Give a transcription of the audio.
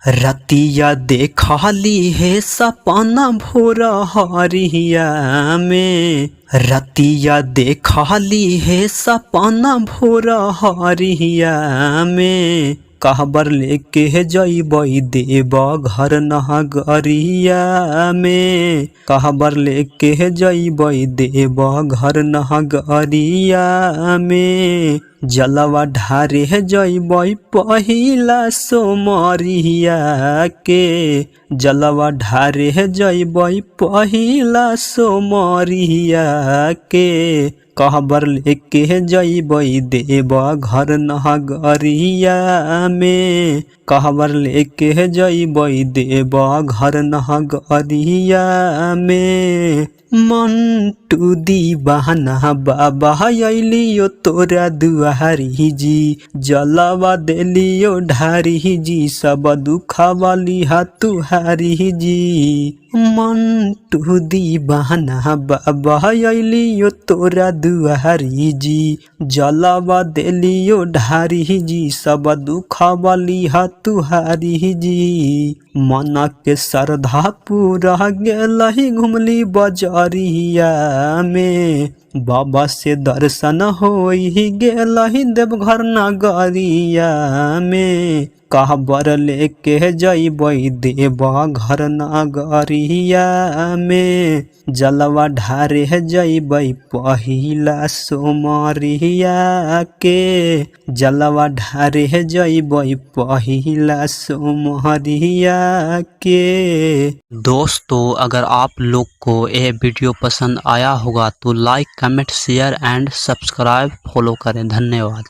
रतिया देखली है सपना भोर हरिया में। रतिया देखली है सपना भोर हरिया में। कहबर लेके जइबै देव घर नगरिया में। कहबर लेके जइबै देव घर नगरिया में। जलवा ढारे जइबै पहिला सोमरिया के। जलवा ढारे जइबै पहिला सोमरिया के। कहबर लेके जइबै देव घर नगरिया में। कहबर लेके जइबै देव घर नगरिया में। मंटू दीवाना बाबा अइलियो तोरा दुआरी जी। जलवा देलियो ढारी जी, सब दुखवा लिहा तुहारी जी। मंटू दीवाना बाबा अइलियो तोरा दुआरी जी। जलवा देलियो ढारी जी, सब दुखवा लिहा तुहारी जी। मन के श्रद्धा पूरा गेलही घुमली बजरिया में। बाबा से दर्शन होई गेलही देवघर नगरिया में। कहबर लेके जइबै देव घर नगरिया में। जलवा ढारे जइबै पहिला सोमरिया के। जलवा ढारे जइबै पहिला सोमरिया के। दोस्तों, अगर आप लोग को यह वीडियो पसंद आया होगा तो like, comment, share and subscribe follow करें। धन्यवाद।